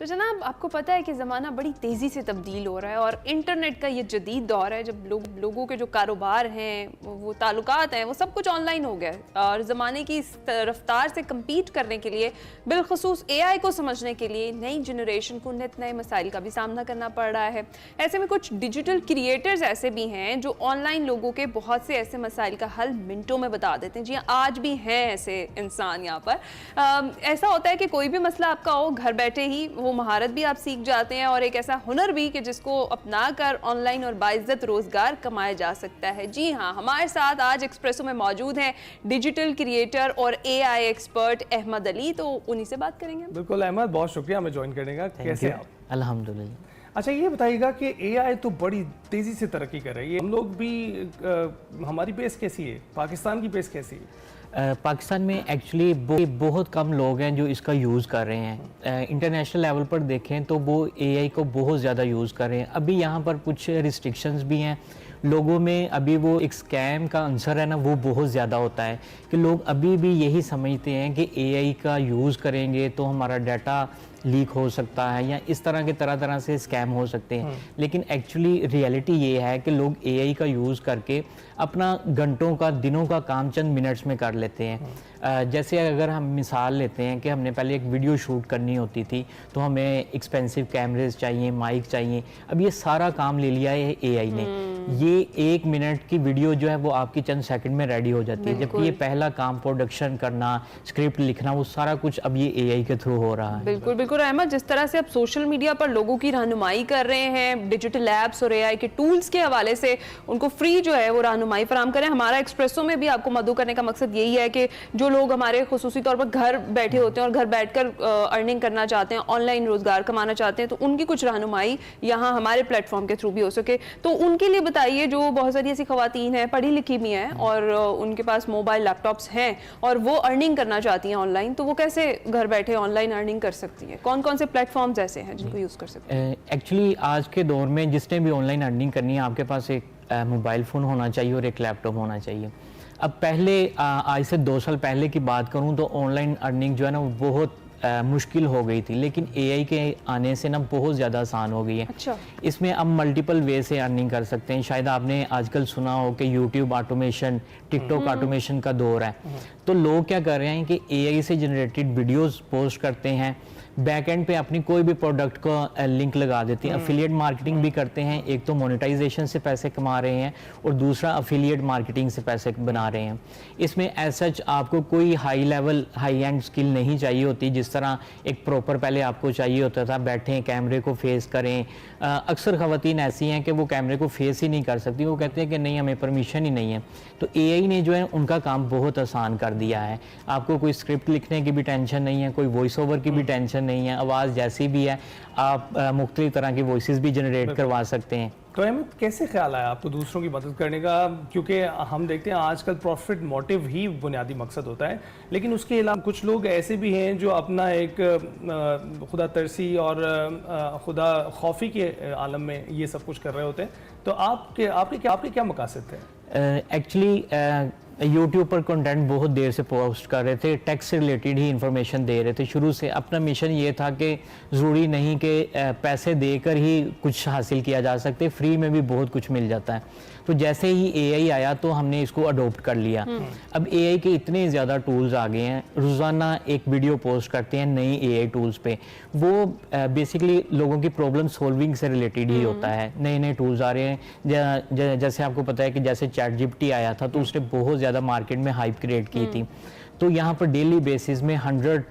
तो जनाब, आपको पता है कि ज़माना बड़ी तेज़ी से तब्दील हो रहा है और इंटरनेट का ये जदीद दौर है जब लोगों के जो कारोबार हैं, वो ताल्लुकात हैं, वो सब कुछ ऑनलाइन हो गया है। और ज़माने की इस रफ्तार से कम्पीट करने के लिए, बिलखसूस AI को समझने के लिए नई जनरेशन को नित नए मसाइल का भी सामना करना पड़ रहा है। ऐसे में कुछ डिजिटल क्रिएटर्स ऐसे भी हैं जो ऑनलाइन लोगों के बहुत से ऐसे मसाइल का हल मिनटों में बता देते हैं। जी हाँ, आज भी हैं ऐसे इंसान यहाँ पर। ऐसा होता है कि कोई भी मसला आपका हो, घर बैठे ही वो महारत भी आप सीख जाते हैं और एक ऐसा हुनर भी कि जिसको अपना कर ऑनलाइन और बाइज्जत रोजगार कमाया जा सकता है। जी हाँ, हमारे साथ आज एक्सप्रेसो में मौजूद हैं डिजिटल क्रिएटर और AI एक्सपर्ट अहमद अली। तो उन्हीं से बात करेंगे। बिल्कुल अहमद, बहुत शुक्रिया हमें ज्वाइन करने का। कैसे आप? अल्हम्दुलिल्लाह। अच्छा, ये बताइएगा कि AI तो बड़ी तेज़ी से तरक्की कर रही है, हम लोग भी हमारी पेस कैसी है, पाकिस्तान की पेस कैसी है? पाकिस्तान में एक्चुअली बहुत कम लोग हैं जो इसका यूज़ कर रहे हैं। इंटरनेशनल लेवल पर देखें तो वो AI को बहुत ज़्यादा यूज़ कर रहे हैं। अभी यहाँ पर कुछ रिस्ट्रिक्शंस भी हैं लोगों में। अभी वो एक स्कैम का आंसर है ना, वो बहुत ज़्यादा होता है कि लोग अभी भी यही समझते हैं कि AI का यूज़ करेंगे तो हमारा डाटा लीक हो सकता है या इस तरह के तरह से स्कैम हो सकते हैं। लेकिन एक्चुअली रियलिटी ये है कि लोग AI का यूज़ करके अपना घंटों का, दिनों का काम चंद मिनट्स में कर लेते हैं। जैसे अगर हम मिसाल लेते हैं कि हमने पहले एक वीडियो शूट करनी होती थी तो हमें एक्सपेंसिव कैमरेज चाहिए, माइक चाहिए। अब ये सारा काम ले लिया है AI ने। ये 1 मिनट की वीडियो जो है वो आपकी चंद सेकंड में रेडी हो जाती है, जबकि ये पहला काम प्रोडक्शन करना, स्क्रिप्ट लिखना, वो सारा कुछ अब ये AI के थ्रू हो रहा है। बिल्कुल बिल्कुल अहमद, जिस तरह से आप सोशल मीडिया पर लोगों की रहनुमाई कर रहे हैं, डिजिटल ऐप्स और AI के टूल्स के हवाले से उनको फ्री जो है वो रहनुमाई फराम करें। हमारा एक्सप्रेसो में भी आपको मदऊ करने का मकसद यही है कि जो लोग हमारे खुसूसी तौर पर घर बैठे होते हैं और घर बैठकर अर्निंग करना चाहते हैं, ऑनलाइन रोजगार कमाना चाहते हैं, तो उनकी कुछ रहनुमाई यहाँ हमारे प्लेटफॉर्म के थ्रू भी हो सके। तो उनके लिए बताइए, जो बहुत सारी ऐसी खवातीन हैं, पढ़ी लिखी भी हैं और उनके पास मोबाइल लैपटॉप्स हैं और वो अर्निंग करना चाहती हैं ऑनलाइन, तो वो कैसे घर बैठे ऑनलाइन अर्निंग कर सकती हैं? कौन कौन से प्लेटफॉर्म्स ऐसे हैं जिनको यूज़ कर सकते हैं? एक्चुअली आज के दौर में जिसने भी ऑनलाइन अर्निंग करनी है, आपके पास एक मोबाइल फ़ोन होना चाहिए और एक लैपटॉप होना चाहिए। अब पहले आज से 2 साल पहले की बात करूं तो ऑनलाइन अर्निंग जो है ना वो बहुत मुश्किल हो गई थी, लेकिन AI के आने से ना बहुत ज़्यादा आसान हो गई है। अच्छा। इसमें अब मल्टीपल वे से अर्निंग कर सकते हैं। शायद आपने आजकल सुना हो कि YouTube ऑटोमेशन, टिकटॉक ऑटोमेशन का दौर है। तो लोग क्या कर रहे हैं कि AI से जनरेटेड वीडियोस पोस्ट करते हैं, बैक एंड पे अपनी कोई भी प्रोडक्ट को लिंक लगा देते हैं, अफिलिएट मार्केटिंग भी करते हैं। एक तो मोनेटाइजेशन से पैसे कमा रहे हैं और दूसरा अफिलिएट मार्केटिंग से पैसे बना रहे हैं। इसमें एज सच आपको कोई high level, high and skill नहीं चाहिए होती, जिस तरह एक प्रॉपर पहले आपको चाहिए होता था, बैठें कैमरे को फेस करें। अक्सर ख़वातीन ऐसी हैं कि वो कैमरे को फेस ही नहीं कर सकती, वो कहते हैं कि नहीं, हमें परमिशन ही नहीं है। तो AI ने जो है उनका काम बहुत आसान कर दिया है। आपको कोई स्क्रिप्ट लिखने की भी टेंशन नहीं है, कोई वॉइस ओवर की भी टेंशन नहीं है। आवाज़ जैसी भी है आप मुख्तलिफ तरह की वॉइसेस भी जनरेट करवा सकते हैं। तो अहमद, कैसे ख्याल आया आपको दूसरों की मदद करने का? क्योंकि हम देखते हैं आजकल प्रॉफिट मोटिव ही बुनियादी मकसद होता है, लेकिन उसके अलावा कुछ लोग ऐसे भी हैं जो अपना एक खुदा तरसी और खुदा खौफी के आलम में ये सब कुछ कर रहे होते हैं। तो आपके क्या मकासद थे? एक्चुअली यूट्यूब पर कंटेंट बहुत देर से पोस्ट कर रहे थे, टेक से रिलेटेड ही इंफॉर्मेशन दे रहे थे। शुरू से अपना मिशन ये था कि ज़रूरी नहीं कि पैसे देकर ही कुछ हासिल किया जा सकते, फ्री में भी बहुत कुछ मिल जाता है। तो जैसे ही AI आया तो हमने इसको अडोप्ट कर लिया। अब AI के इतने ज़्यादा टूल्स आ गए हैं, रोज़ाना एक वीडियो पोस्ट करते हैं नई AI टूल्स पे। वो बेसिकली लोगों की प्रॉब्लम सॉल्विंग से रिलेटेड ही होता है। नए नए टूल्स आ रहे हैं। जैसे आपको पता है कि जैसे ChatGPT आया था तो उसने बहुत ज़्यादा मार्केट में हाइप क्रिएट की थी। तो यहाँ पर डेली बेसिस में 100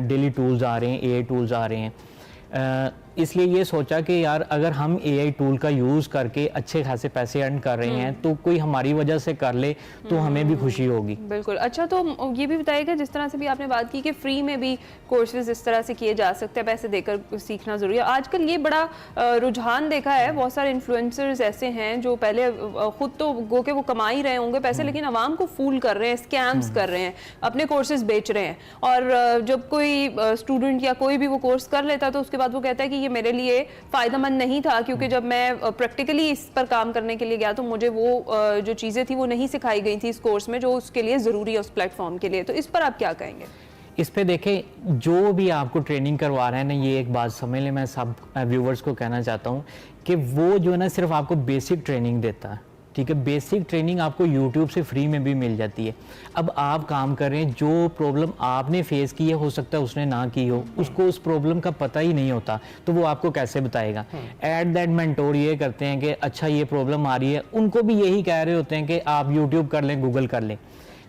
डेली टूल्स आ रहे हैं, AI टूल्स आ रहे हैं। इसलिए ये सोचा कि यार अगर हम AI टूल का यूज़ करके अच्छे खासे पैसे अर्न कर रहे हैं तो कोई हमारी वजह से कर ले तो हमें भी खुशी होगी। बिल्कुल। अच्छा, तो ये भी बताइएगा, जिस तरह से भी आपने बात की कि फ्री में भी कोर्सेज इस तरह से किए जा सकते हैं, पैसे देकर सीखना ज़रूरी है। आजकल ये बड़ा रुझान देखा है, बहुत सारे इन्फ्लुएंसर्स ऐसे हैं जो पहले खुद तो गो के वो कमा ही रहे होंगे पैसे, लेकिन आवाम को फूल कर रहे हैं, स्कैम्स कर रहे हैं, अपने कोर्सेज बेच रहे हैं। और जब कोई स्टूडेंट या कोई भी वो कोर्स कर लेता है तो उसके बाद वो कहता है कि ये मेरे लिए फ़ायदेमंद नहीं था, क्योंकि जब मैं प्रैक्टिकली इस पर काम करने के लिए गया तो मुझे वो जो चीज़ें थी वो नहीं सिखाई गई थी इस कोर्स में जो उसके लिए ज़रूरी है उस प्लेटफॉर्म के लिए। तो इस पर आप क्या कहेंगे? इस पे देखें, जो भी आपको ट्रेनिंग करवा रहे हैं ना, ये एक बात समझ लें, मैं सब व्यूवर्स को कहना चाहता हूँ कि वो जो है ना सिर्फ आपको बेसिक ट्रेनिंग देता है, ठीक है। बेसिक ट्रेनिंग आपको YouTube से फ्री में भी मिल जाती है। अब आप काम कर रहे हैं, जो प्रॉब्लम आपने फेस की है, हो सकता है उसने ना की हो, उसको उस प्रॉब्लम का पता ही नहीं होता, तो वो आपको कैसे बताएगा। एट दैट मेंटोर ये करते हैं कि अच्छा ये प्रॉब्लम आ रही है, उनको भी यही कह रहे होते हैं कि आप YouTube कर लें, गूगल कर लें।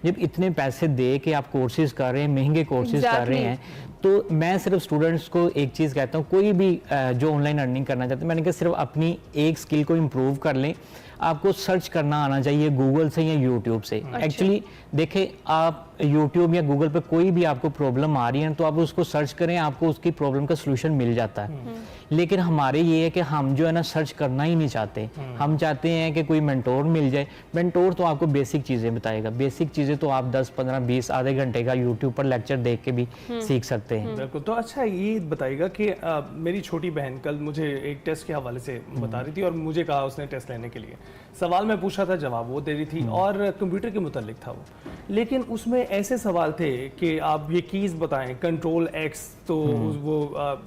जब इतने पैसे दे के आप कोर्सेज कर रहे हैं, महंगे कोर्सेज कर रहे हैं, तो मैं सिर्फ स्टूडेंट्स को एक चीज़ कहता हूँ, कोई भी जो ऑनलाइन अर्निंग करना चाहते हैं, मैंने कहा सिर्फ अपनी एक स्किल को इम्प्रूव कर लें। आपको सर्च करना आना चाहिए गूगल से या यूट्यूब से। एक्चुअली देखें, आप यूट्यूब या गूगल पे कोई भी आपको प्रॉब्लम आ रही है तो आप उसको सर्च करें, आपको उसकी प्रॉब्लम का सलूशन मिल जाता है। लेकिन हमारे ये है कि हम जो है ना सर्च करना ही नहीं चाहते, हम चाहते हैं कि कोई मेंटोर मिल जाए। मेंटोर तो आपको बेसिक चीज़ें बताएगा, बेसिक चीज़ें तो आप 10, 15, 20 आधे घंटे का यूट्यूब पर लेक्चर देख के भी सीख सकते हैं। बिल्कुल। तो अच्छा ये बताइएगा कि मेरी छोटी बहन कल मुझे एक टेस्ट के हवाले से बता रही थी और मुझे कहा उसने टेस्ट लेने के लिए, सवाल मैं पूछा था, जवाब वो दे रही थी और कंप्यूटर के मुतालिक था वो, लेकिन उसमें ऐसे सवाल थे कि आप ये कीज़ बताएं, कंट्रोल एक्स तो वो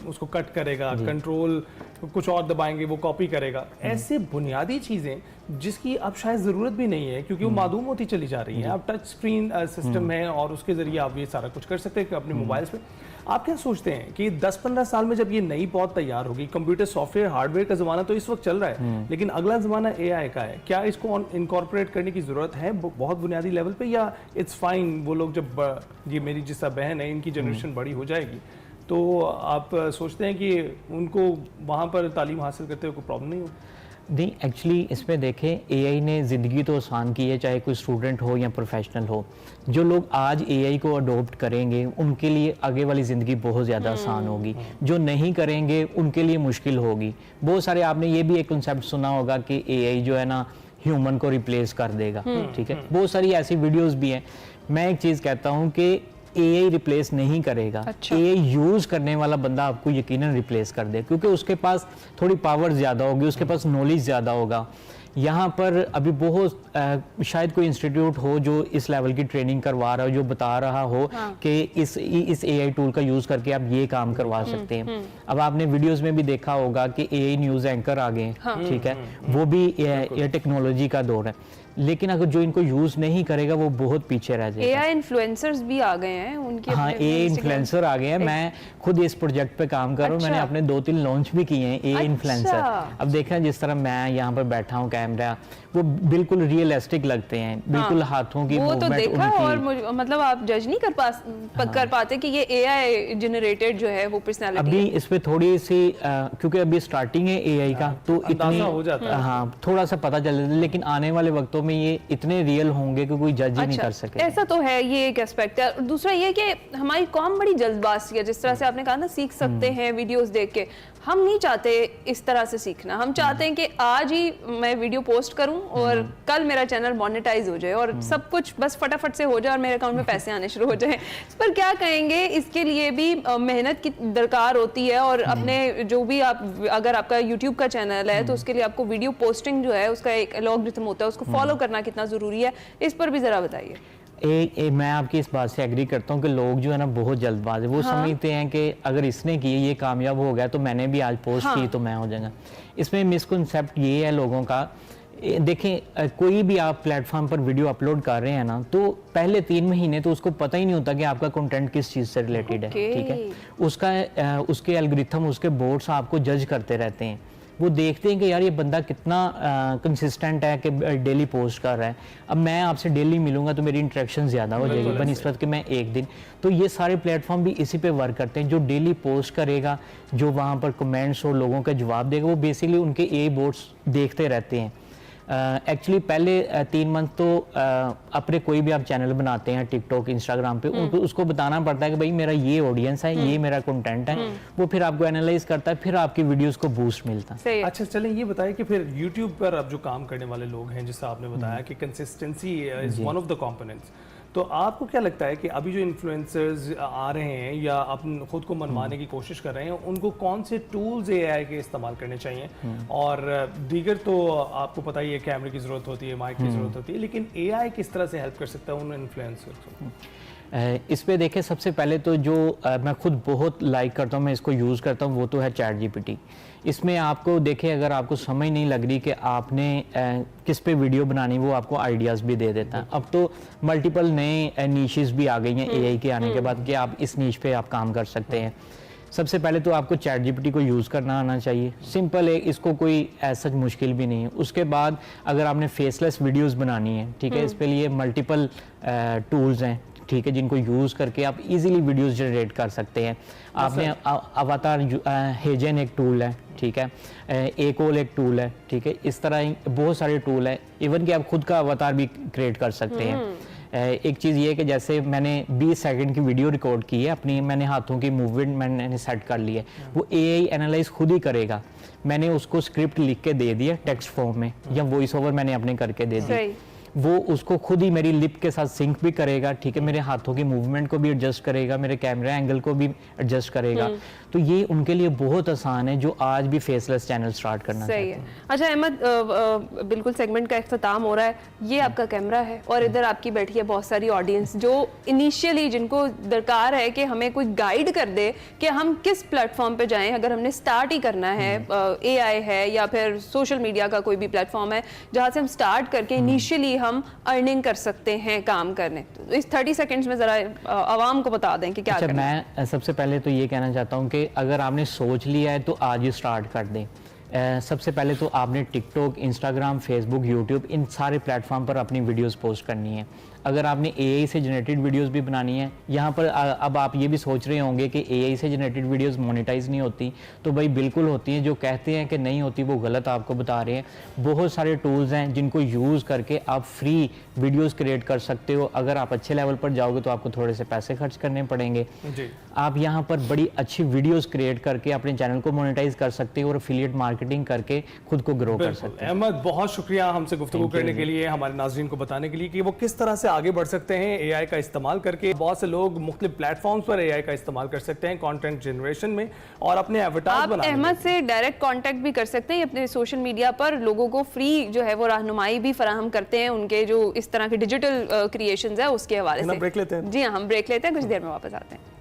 उसको कट करेगा, कंट्रोल कुछ और दबाएंगे वो कॉपी करेगा। ऐसे बुनियादी चीज़ें जिसकी अब शायद ज़रूरत भी नहीं है क्योंकि वो मालूम होती चली जा रही है। अब टच स्क्रीन सिस्टम है और उसके ज़रिए आप ये सारा कुछ कर सकते हैं अपने मोबाइल्स पे। आप क्या सोचते हैं कि 10-15 साल में जब ये नई पौध तैयार होगी, कंप्यूटर सॉफ्टवेयर हार्डवेयर का ज़माना तो इस वक्त चल रहा है, लेकिन अगला ज़माना AI का है, क्या इसको इनकॉर्पोरेट करने की ज़रूरत है बहुत बुनियादी लेवल पे, या इट्स फाइन वो लोग जब ये मेरी जिस बहन है इनकी जनरेशन बड़ी हो जाएगी तो आप सोचते हैं कि उनको वहाँ पर तालीम हासिल करते हुए कोई प्रॉब्लम नहीं हो? नहीं, एक्चुअली इसमें देखें, AI ने ज़िंदगी तो आसान की है, चाहे कोई स्टूडेंट हो या प्रोफेशनल हो। जो लोग आज AI को अडोप्ट करेंगे उनके लिए आगे वाली ज़िंदगी बहुत ज़्यादा आसान होगी, जो नहीं करेंगे उनके लिए मुश्किल होगी। बहुत सारे, आपने ये भी एक कंसेप्ट सुना होगा कि AI जो है ना ह्यूमन को रिप्लेस कर देगा, ठीक है। बहुत सारी ऐसी वीडियोज़ भी हैं। मैं एक चीज़ कहता हूँ कि AI रिप्लेस नहीं करेगा। अच्छा। AI यूज करने वाला बंदा आपको यकीनन रिप्लेस कर दे, क्योंकि उसके पास थोड़ी पावर ज़्यादा होगी, उसके पास नॉलेज ज़्यादा होगा। यहाँ पर अभी बहुत शायद कोई इंस्टीट्यूट हो जो इस लेवल की ट्रेनिंग करवा रहा हो, जो बता रहा हो कि इस AI टूल का यूज़ करके आप ये काम करवा सकते हैं। अब आपने वीडियोस में भी देखा होगा कि AI न्यूज़ एंकर आ गए हैं, ठीक है, वो भी ये टेक्नोलॉजी का दौर है। लेकिन अगर जो इनको यूज नहीं करेगा वो बहुत पीछे रह जाएगा। AI इन्फ्लुएंसर्स भी आ गए हैं उनके, हाँ, AI इन्फ्लुएंसर आ गए हैं। मैं खुद इस प्रोजेक्ट पे काम कर रहा हूँ। मैंने अपने 2-3 लॉन्च भी किए हैं AI इन्फ्लुएंसर। अब देखें, जिस तरह मैं यहाँ पर बैठा हूँ, कैमरा वो बिल्कुल रियलिस्टिक लगते हैं, बिल्कुल हाथों की वो तो देखा उनकी। और मतलब आप जज नहीं कर पाते कि ये AI जनरेटेड जो है वो पर्सनालिटी अभी इस पे थोड़ी सी क्योंकि अभी स्टार्टिंग है AI का, तो इतनी हो जाता है। हाँ, थोड़ा सा पता चल जाता है, लेकिन आने वाले वक्तों में ये इतने रियल होंगे कि कोई जज ही नहीं कर सके। ऐसा तो है, ये एक एस्पेक्ट है। और दूसरा ये कि हमारी कौम बड़ी जल्दबाजी है, जिस तरह से आपने कहा ना, सीख सकते हैं वीडियोस देख के। हम नहीं चाहते इस तरह से सीखना, हम चाहते हैं कि आज ही मैं वीडियो पोस्ट करूं और कल मेरा चैनल मोनेटाइज हो जाए और सब कुछ बस फटाफट से हो जाए और मेरे अकाउंट में पैसे आने शुरू हो जाए। इस पर क्या कहेंगे? इसके लिए भी मेहनत की दरकार होती है और अपने जो भी आप, अगर आपका यूट्यूब का चैनल है तो उसके लिए आपको वीडियो पोस्टिंग जो है उसका एक एल्गोरिथम होता है, उसको फॉलो करना कितना जरूरी है, इस पर भी जरा बताइए। मैं आपकी इस बात से एग्री करता हूँ कि लोग जो है ना बहुत जल्दबाज है। वो समझते हैं कि अगर इसने की, ये कामयाब हो गया तो मैंने भी आज पोस्ट की तो मैं हो जाऊंगा। इसमें मिसकॉन्सेप्ट ये है लोगों का। देखें, कोई भी आप प्लेटफॉर्म पर वीडियो अपलोड कर रहे हैं ना, तो पहले 3 महीने तो उसको पता ही नहीं होता कि आपका कंटेंट किस चीज़ से रिलेटेड है, ठीक है। उसके एल्गोरिथम, उसके बोर्ड्स आपको जज करते रहते हैं। वो देखते हैं कि यार ये बंदा कितना कंसिस्टेंट है कि डेली पोस्ट कर रहा है। अब मैं आपसे डेली मिलूंगा तो मेरी इंटरेक्शन ज़्यादा हो जाएगी बनिस्बत कि मैं एक दिन। तो ये सारे प्लेटफॉर्म भी इसी पे वर्क करते हैं। जो डेली पोस्ट करेगा, जो वहाँ पर कमेंट्स और लोगों का जवाब देगा, वो बेसिकली उनके AI बोर्ड्स देखते रहते हैं। एक्चुअली पहले 3 मंथ तो अपने कोई भी आप चैनल बनाते हैं टिकटॉक, इंस्टाग्राम पे, उनको उसको बताना पड़ता है कि भाई मेरा ये ऑडियंस है, ये मेरा कंटेंट है। वो फिर आपको एनालाइज करता है, फिर आपकी वीडियोस को बूस्ट मिलता है। अच्छा, चलें ये बताएं कि फिर यूट्यूब पर अब जो काम करने वाले लोग हैं, जिससे आपने बताया कि consistency is one of the components, तो आपको क्या लगता है कि अभी जो इन्फ्लुएंसर्स आ रहे हैं या अपन खुद को मनवाने की कोशिश कर रहे हैं, उनको कौन से टूल्स AI के इस्तेमाल करने चाहिए? और दीगर तो आपको पता ही है, कैमरे की ज़रूरत होती है, माइक की ज़रूरत होती है, लेकिन AI किस तरह से हेल्प कर सकता है उन इन्फ्लुएंसर्स को? इस पे देखें, सबसे पहले तो जो मैं खुद बहुत लाइक करता हूँ, मैं इसको यूज़ करता हूँ, वो तो है चैट जीपीटी। इसमें आपको देखें, अगर आपको समझ नहीं लग रही कि आपने किस पे वीडियो बनानी, वो आपको आइडियाज़ भी दे देता है। अब तो मल्टीपल नए नीशेस भी आ गई हैं एआई के आने के बाद कि आप इस नीश पे आप काम कर सकते हैं। सबसे पहले तो आपको चैट जीपीटी को यूज़ करना आना चाहिए, सिंपल है, इसको कोई ऐसा मुश्किल भी नहीं है। उसके बाद अगर आपने फेसलेस वीडियोस बनानी है, ठीक है, इस पे लिए मल्टीपल टूल्स हैं, ठीक है, जिनको यूज़ करके आप इजीली वीडियोस जनरेट कर सकते हैं। आपने अवतार हेजन एक टूल है, ठीक है, एकोल एक टूल है, ठीक है, इस तरह बहुत सारे टूल हैं। इवन कि आप खुद का अवतार भी क्रिएट कर सकते हैं। एक चीज़ ये है कि जैसे मैंने 20 सेकंड की वीडियो रिकॉर्ड की है अपनी, मैंने हाथों की मूवमेंट मैंने सेट कर ली है, वो एआई एनालाइज खुद ही करेगा। मैंने उसको स्क्रिप्ट लिख के दे दिया टेक्स्ट फॉर्म में, या वॉइस ओवर मैंने अपने करके दे दी, वो उसको खुद ही मेरी लिप के साथ सिंक भी करेगा, ठीक है, मेरे हाथों की मूवमेंट को भी एडजस्ट करेगा, मेरे कैमरा एंगल को भी एडजस्ट करेगा। तो ये उनके लिए बहुत आसान है जो आज भी फेसलेस चैनल स्टार्ट करना चाहते हैं। अच्छा अहमद, बिल्कुल सेगमेंट का इख्तिताम हो रहा है, ये आपका कैमरा है और इधर आपकी बैठी है बहुत सारी ऑडियंस जो इनिशियली जिनको दरकार है कि हमें कोई गाइड कर दे कि हम किस प्लेटफॉर्म पे जाएं। अगर हमने स्टार्ट ही करना है, एआई है या फिर सोशल मीडिया का कोई भी प्लेटफॉर्म है जहाँ से हम स्टार्ट करके इनिशियली हम अर्निंग कर सकते हैं काम करने, तो इस 30 सेकंड्स में जरा आवाम को बता दें कि क्या करना है। मैं सबसे पहले तो ये कहना चाहता हूँ कि अगर आपने सोच लिया है तो आज ही स्टार्ट कर दें। सबसे पहले तो आपने टिकटॉक, इंस्टाग्राम, फेसबुक, यूट्यूब, इन सारे प्लेटफॉर्म पर अपनी वीडियोस पोस्ट करनी है। अगर आपने एआई से जनरेटेड वीडियोस भी बनानी है, यहाँ पर अब आप ये भी सोच रहे होंगे कि एआई से जनरेटेड वीडियोस मोनेटाइज नहीं होती, तो भाई बिल्कुल होती हैं। जो कहते हैं कि नहीं होती वो गलत आपको बता रहे हैं। बहुत सारे टूल्स हैं जिनको यूज़ करके आप फ्री वीडियोस क्रिएट कर सकते हो। अगर आप अच्छे लेवल पर जाओगे तो आपको थोड़े से पैसे खर्च करने पड़ेंगे जी। आप यहाँ पर बड़ी अच्छी वीडियोस क्रिएट करके अपने चैनल को मोनेटाइज कर सकते हो और एफिलिएट मार्केटिंग करके खुद को ग्रो कर सकते हैं। अहमद, बहुत शुक्रिया हमसे गुफ्तगू करने के लिए, हमारे नाज़रीन को बताने के लिए कि वो किस तरह से आगे बढ़ सकते हैं एआई का इस्तेमाल करके। बहुत से लोग मुख्तलिफ प्लेटफॉर्म्स पर एआई का इस्तेमाल कर सकते हैं कंटेंट जनरेशन में और अपने एवटार बनाने में। अहमद से डायरेक्ट कांटेक्ट भी कर सकते हैं, अपने सोशल मीडिया पर लोगों को फ्री जो है वो रहनुमाई भी फराहम करते हैं उनके जो इस तरह के डिजिटल क्रिएशंस है उसके हवाले से। ब्रेक लेते हैं। जी हाँ, हम ब्रेक लेते हैं, कुछ देर में वापस आते हैं।